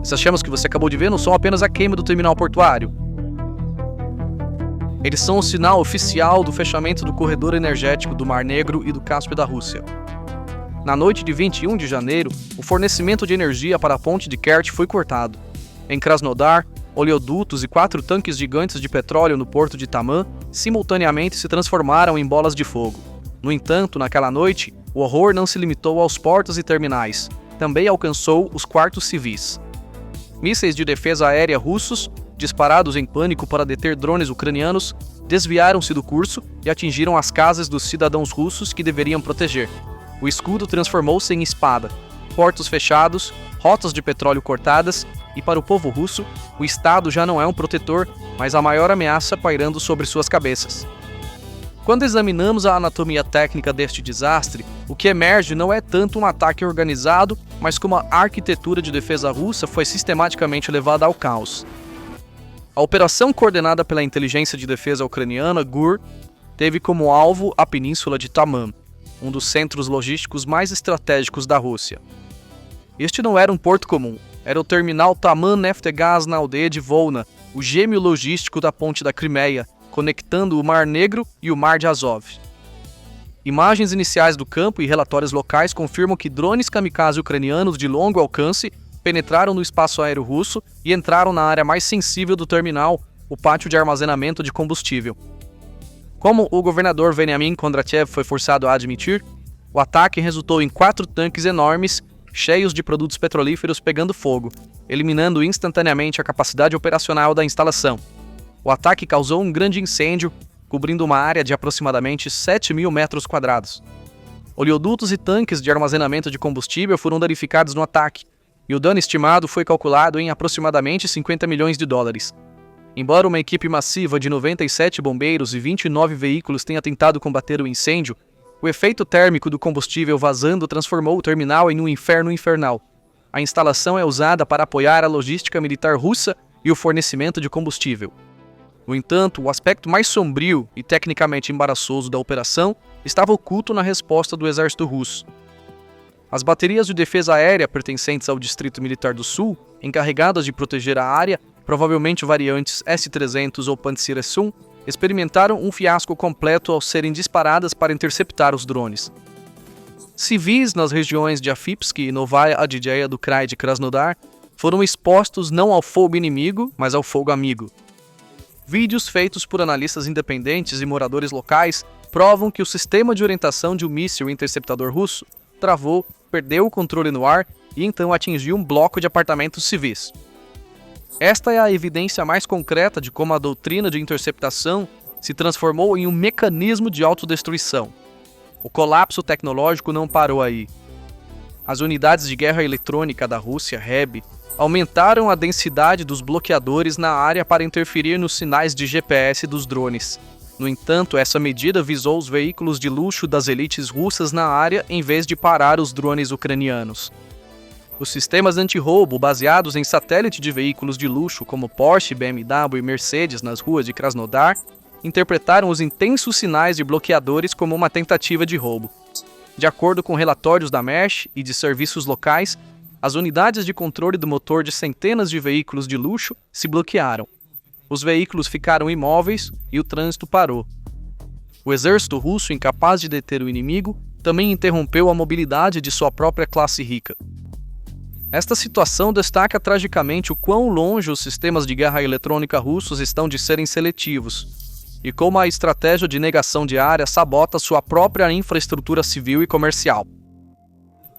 Essas chamas que você acabou de ver não são apenas a queima do terminal portuário. Eles são o sinal oficial do fechamento do corredor energético do Mar Negro e do Cáspio da Rússia. Na noite de 21 de janeiro, o fornecimento de energia para a ponte de Kerch foi cortado. Em Krasnodar, oleodutos e 4 tanques gigantes de petróleo no porto de Taman simultaneamente se transformaram em bolas de fogo. No entanto, naquela noite, o horror não se limitou aos portos e terminais, também alcançou os quartos civis. Mísseis de defesa aérea russos, disparados em pânico para deter drones ucranianos, desviaram-se do curso e atingiram as casas dos cidadãos russos que deveriam proteger. O escudo transformou-se em espada, portos fechados, rotas de petróleo cortadas, e para o povo russo, o Estado já não é um protetor, mas a maior ameaça pairando sobre suas cabeças. Quando examinamos a anatomia técnica deste desastre, o que emerge não é tanto um ataque organizado, mas como a arquitetura de defesa russa foi sistematicamente levada ao caos. A operação coordenada pela inteligência de defesa ucraniana, GUR, teve como alvo a península de Taman, um dos centros logísticos mais estratégicos da Rússia. Este não era um porto comum, era o terminal Taman Neftegaz na aldeia de Volna, o gêmeo logístico da ponte da Crimeia, conectando o Mar Negro e o Mar de Azov. Imagens iniciais do campo e relatórios locais confirmam que drones kamikaze ucranianos de longo alcance penetraram no espaço aéreo russo e entraram na área mais sensível do terminal, o pátio de armazenamento de combustível. Como o governador Veniamin Kondratyev foi forçado a admitir, o ataque resultou em 4 tanques enormes, cheios de produtos petrolíferos pegando fogo, eliminando instantaneamente a capacidade operacional da instalação. O ataque causou um grande incêndio, cobrindo uma área de aproximadamente 7.000 metros quadrados. Oleodutos e tanques de armazenamento de combustível foram danificados no ataque, e o dano estimado foi calculado em aproximadamente 50 milhões de dólares. Embora uma equipe massiva de 97 bombeiros e 29 veículos tenha tentado combater o incêndio, o efeito térmico do combustível vazando transformou o terminal em um inferno infernal. A instalação é usada para apoiar a logística militar russa e o fornecimento de combustível. No entanto, o aspecto mais sombrio e tecnicamente embaraçoso da operação estava oculto na resposta do exército russo. As baterias de defesa aérea pertencentes ao Distrito Militar do Sul, encarregadas de proteger a área, provavelmente variantes S-300 ou Pantsir S-1, experimentaram um fiasco completo ao serem disparadas para interceptar os drones. Civis nas regiões de Afipsk e Novaya Adidzeia do Krai de Krasnodar foram expostos não ao fogo inimigo, mas ao fogo amigo. Vídeos feitos por analistas independentes e moradores locais provam que o sistema de orientação de um míssil interceptador russo travou, perdeu o controle no ar e então atingiu um bloco de apartamentos civis. Esta é a evidência mais concreta de como a doutrina de interceptação se transformou em um mecanismo de autodestruição. O colapso tecnológico não parou aí. As unidades de guerra eletrônica da Rússia, REB, aumentaram a densidade dos bloqueadores na área para interferir nos sinais de GPS dos drones. No entanto, essa medida visou os veículos de luxo das elites russas na área em vez de parar os drones ucranianos. Os sistemas anti-roubo baseados em satélite de veículos de luxo como Porsche, BMW e Mercedes nas ruas de Krasnodar interpretaram os intensos sinais de bloqueadores como uma tentativa de roubo. De acordo com relatórios da Mesh e de serviços locais, as unidades de controle do motor de centenas de veículos de luxo se bloquearam. Os veículos ficaram imóveis e o trânsito parou. O exército russo, incapaz de deter o inimigo, também interrompeu a mobilidade de sua própria classe rica. Esta situação destaca tragicamente o quão longe os sistemas de guerra eletrônica russos estão de serem seletivos, e como a estratégia de negação de área sabota sua própria infraestrutura civil e comercial.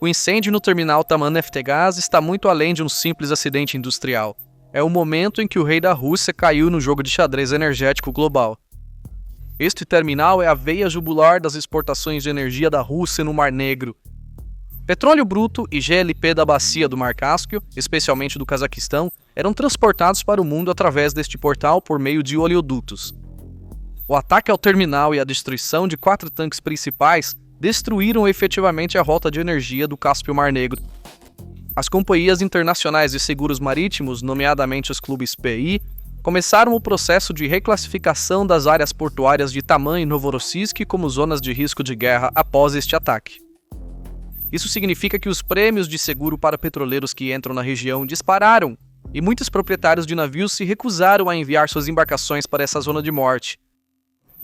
O incêndio no terminal Taman Neftegaz está muito além de um simples acidente industrial. É o momento em que o rei da Rússia caiu no jogo de xadrez energético global. Este terminal é a veia jugular das exportações de energia da Rússia no Mar Negro. Petróleo bruto e GLP da bacia do Mar Cáspio, especialmente do Cazaquistão, eram transportados para o mundo através deste portal por meio de oleodutos. O ataque ao terminal e a destruição de 4 tanques principais destruíram efetivamente a rota de energia do Cáspio-Mar Negro. As companhias internacionais de seguros marítimos, nomeadamente os clubes PI, começaram o processo de reclassificação das áreas portuárias de Taman e Novorossiysk como zonas de risco de guerra após este ataque. Isso significa que os prêmios de seguro para petroleiros que entram na região dispararam, e muitos proprietários de navios se recusaram a enviar suas embarcações para essa zona de morte.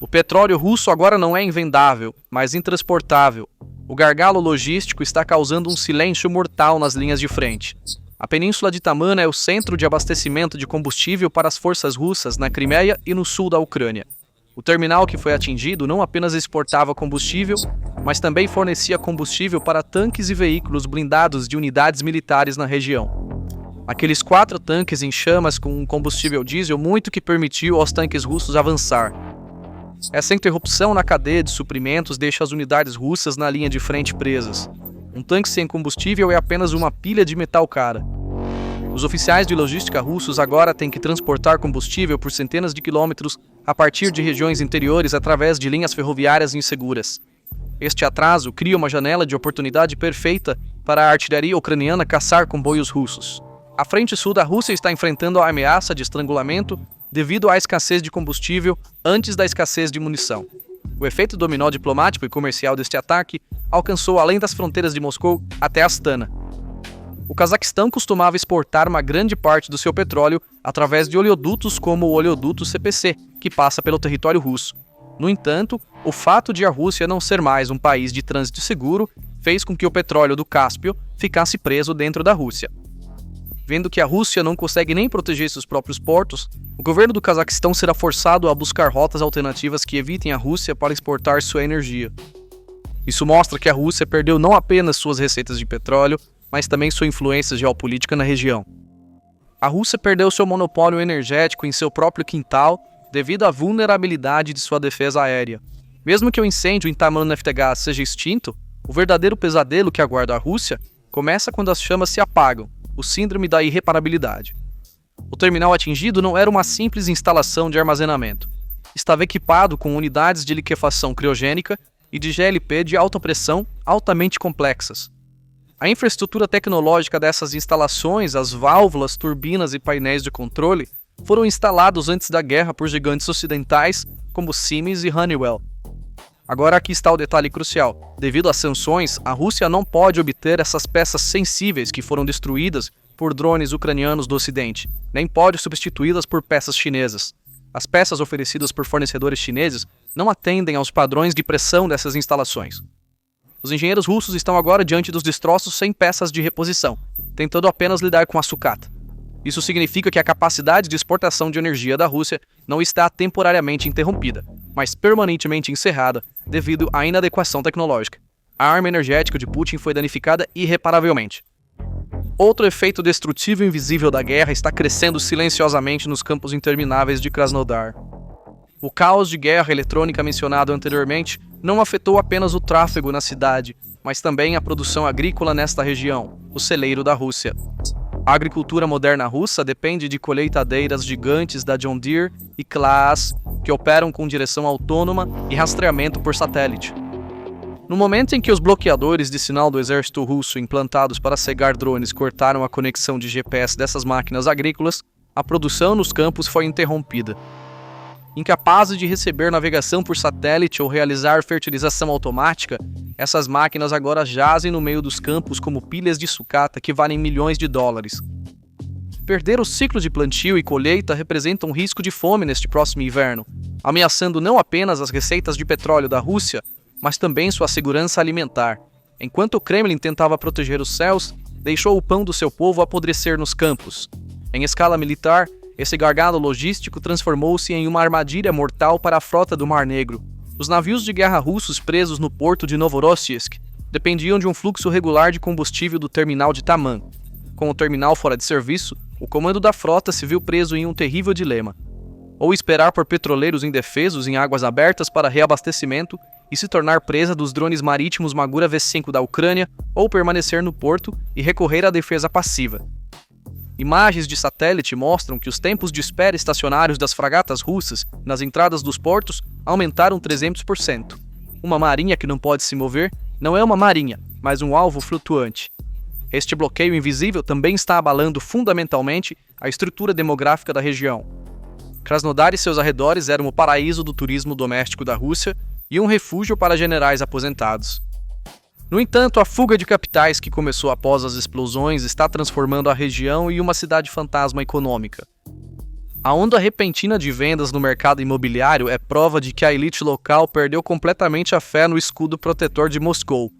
O petróleo russo agora não é invendável, mas intransportável. O gargalo logístico está causando um silêncio mortal nas linhas de frente. A península de Taman é o centro de abastecimento de combustível para as forças russas na Crimeia e no sul da Ucrânia. O terminal que foi atingido não apenas exportava combustível, mas também fornecia combustível para tanques e veículos blindados de unidades militares na região. Aqueles 4 tanques em chamas com um combustível diesel muito que permitiu aos tanques russos avançar. Essa interrupção na cadeia de suprimentos deixa as unidades russas na linha de frente presas. Um tanque sem combustível é apenas uma pilha de metal cara. Os oficiais de logística russos agora têm que transportar combustível por centenas de quilômetros a partir de regiões interiores através de linhas ferroviárias inseguras. Este atraso cria uma janela de oportunidade perfeita para a artilharia ucraniana caçar comboios russos. A frente sul da Rússia está enfrentando a ameaça de estrangulamento devido à escassez de combustível antes da escassez de munição. O efeito dominó diplomático e comercial deste ataque alcançou além das fronteiras de Moscou até Astana. O Cazaquistão costumava exportar uma grande parte do seu petróleo através de oleodutos como o oleoduto CPC, que passa pelo território russo. No entanto, o fato de a Rússia não ser mais um país de trânsito seguro fez com que o petróleo do Cáspio ficasse preso dentro da Rússia. Vendo que a Rússia não consegue nem proteger seus próprios portos, o governo do Cazaquistão será forçado a buscar rotas alternativas que evitem a Rússia para exportar sua energia. Isso mostra que a Rússia perdeu não apenas suas receitas de petróleo, mas também sua influência geopolítica na região. A Rússia perdeu seu monopólio energético em seu próprio quintal devido à vulnerabilidade de sua defesa aérea. Mesmo que o incêndio em Taman Naftgaz seja extinto, o verdadeiro pesadelo que aguarda a Rússia começa quando as chamas se apagam, o síndrome da irreparabilidade. O terminal atingido não era uma simples instalação de armazenamento. Estava equipado com unidades de liquefação criogênica e de GLP de alta pressão altamente complexas. A infraestrutura tecnológica dessas instalações, as válvulas, turbinas e painéis de controle, foram instalados antes da guerra por gigantes ocidentais como Siemens e Honeywell. Agora aqui está o detalhe crucial. Devido às sanções, a Rússia não pode obter essas peças sensíveis que foram destruídas por drones ucranianos do Ocidente, nem pode substituí-las por peças chinesas. As peças oferecidas por fornecedores chineses não atendem aos padrões de pressão dessas instalações. Os engenheiros russos estão agora diante dos destroços sem peças de reposição, tentando apenas lidar com a sucata. Isso significa que a capacidade de exportação de energia da Rússia não está temporariamente interrompida, mas permanentemente encerrada devido à inadequação tecnológica. A arma energética de Putin foi danificada irreparavelmente. Outro efeito destrutivo invisível da guerra está crescendo silenciosamente nos campos intermináveis de Krasnodar. O caos de guerra eletrônica mencionado anteriormente não afetou apenas o tráfego na cidade, mas também a produção agrícola nesta região, o celeiro da Rússia. A agricultura moderna russa depende de colheitadeiras gigantes da John Deere e Claas, que operam com direção autônoma e rastreamento por satélite. No momento em que os bloqueadores de sinal do exército russo implantados para cegar drones cortaram a conexão de GPS dessas máquinas agrícolas, a produção nos campos foi interrompida. Incapazes de receber navegação por satélite ou realizar fertilização automática, essas máquinas agora jazem no meio dos campos como pilhas de sucata que valem milhões de dólares. Perder o ciclo de plantio e colheita representa um risco de fome neste próximo inverno, ameaçando não apenas as receitas de petróleo da Rússia, mas também sua segurança alimentar. Enquanto o Kremlin tentava proteger os céus, deixou o pão do seu povo apodrecer nos campos. Em escala militar, esse gargalo logístico transformou-se em uma armadilha mortal para a frota do Mar Negro. Os navios de guerra russos presos no porto de Novorossiysk dependiam de um fluxo regular de combustível do terminal de Taman. Com o terminal fora de serviço, o comando da frota se viu preso em um terrível dilema. Ou esperar por petroleiros indefesos em águas abertas para reabastecimento e se tornar presa dos drones marítimos Magura V5 da Ucrânia, ou permanecer no porto e recorrer à defesa passiva. Imagens de satélite mostram que os tempos de espera estacionários das fragatas russas nas entradas dos portos aumentaram 300%. Uma marinha que não pode se mover não é uma marinha, mas um alvo flutuante. Este bloqueio invisível também está abalando fundamentalmente a estrutura demográfica da região. Krasnodar e seus arredores eram o paraíso do turismo doméstico da Rússia e um refúgio para generais aposentados. No entanto, a fuga de capitais que começou após as explosões está transformando a região em uma cidade fantasma econômica. A onda repentina de vendas no mercado imobiliário é prova de que a elite local perdeu completamente a fé no escudo protetor de Moscou.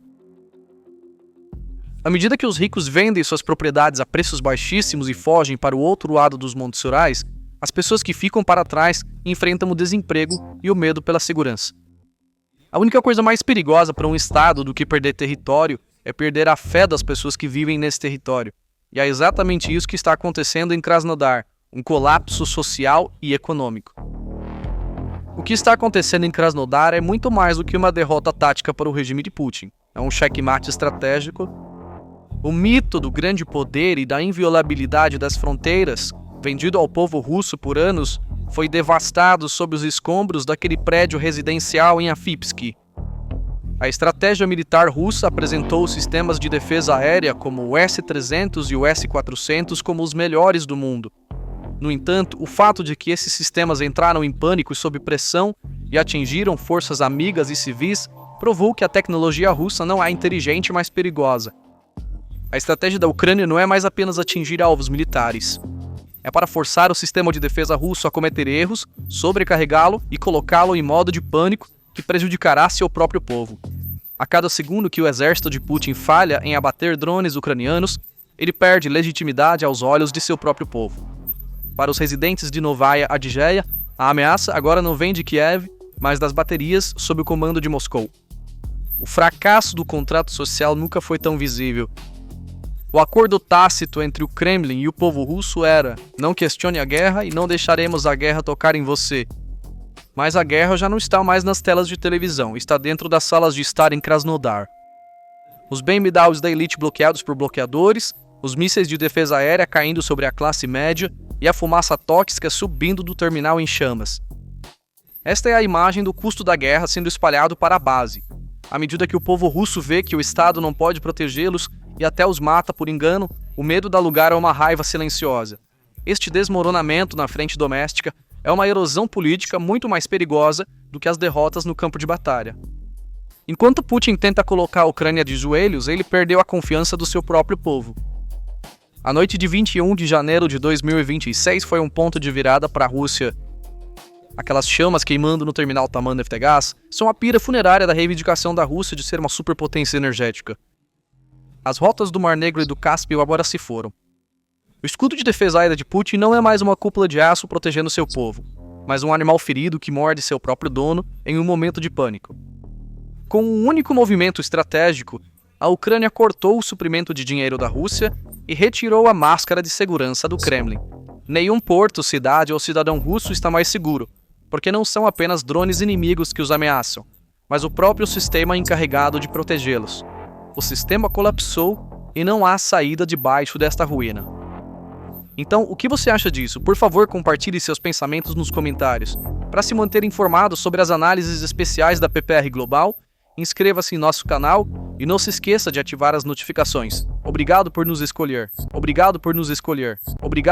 À medida que os ricos vendem suas propriedades a preços baixíssimos e fogem para o outro lado dos Montes Urais, as pessoas que ficam para trás enfrentam o desemprego e o medo pela segurança. A única coisa mais perigosa para um estado do que perder território é perder a fé das pessoas que vivem nesse território. E é exatamente isso que está acontecendo em Krasnodar, um colapso social e econômico. O que está acontecendo em Krasnodar é muito mais do que uma derrota tática para o regime de Putin. É um checkmate estratégico. O mito do grande poder e da inviolabilidade das fronteiras, vendido ao povo russo por anos, foi devastado sob os escombros daquele prédio residencial em Afipsky. A estratégia militar russa apresentou os sistemas de defesa aérea como o S-300 e o S-400 como os melhores do mundo. No entanto, o fato de que esses sistemas entraram em pânico e sob pressão e atingiram forças amigas e civis provou que a tecnologia russa não é inteligente, mas perigosa. A estratégia da Ucrânia não é mais apenas atingir alvos militares. É para forçar o sistema de defesa russo a cometer erros, sobrecarregá-lo e colocá-lo em modo de pânico que prejudicará seu próprio povo. A cada segundo que o exército de Putin falha em abater drones ucranianos, ele perde legitimidade aos olhos de seu próprio povo. Para os residentes de Novaya Adjeia, a ameaça agora não vem de Kiev, mas das baterias sob o comando de Moscou. O fracasso do contrato social nunca foi tão visível. O acordo tácito entre o Kremlin e o povo russo era: não questione a guerra e não deixaremos a guerra tocar em você. Mas a guerra já não está mais nas telas de televisão, está dentro das salas de estar em Krasnodar. Os BMWs da elite bloqueados por bloqueadores, os mísseis de defesa aérea caindo sobre a classe média e a fumaça tóxica subindo do terminal em chamas. Esta é a imagem do custo da guerra sendo espalhado para a base. À medida que o povo russo vê que o Estado não pode protegê-los e até os mata por engano, o medo dá lugar a uma raiva silenciosa. Este desmoronamento na frente doméstica é uma erosão política muito mais perigosa do que as derrotas no campo de batalha. Enquanto Putin tenta colocar a Ucrânia de joelhos, ele perdeu a confiança do seu próprio povo. A noite de 21 de janeiro de 2026 foi um ponto de virada para a Rússia. Aquelas chamas queimando no terminal Taman Neftegaz são a pira funerária da reivindicação da Rússia de ser uma superpotência energética. As rotas do Mar Negro e do Cáspio agora se foram. O escudo de defesa aérea de Putin não é mais uma cúpula de aço protegendo seu povo, mas um animal ferido que morde seu próprio dono em um momento de pânico. Com um único movimento estratégico, a Ucrânia cortou o suprimento de dinheiro da Rússia e retirou a máscara de segurança do Kremlin. Nenhum porto, cidade ou cidadão russo está mais seguro, porque não são apenas drones inimigos que os ameaçam, mas o próprio sistema encarregado de protegê-los. O sistema colapsou e não há saída debaixo desta ruína. Então, o que você acha disso? Por favor, compartilhe seus pensamentos nos comentários. Para se manter informado sobre as análises especiais da PPR Global, inscreva-se em nosso canal e não se esqueça de ativar as notificações. Obrigado por nos escolher. Obrigado por nos escolher. Obrigado.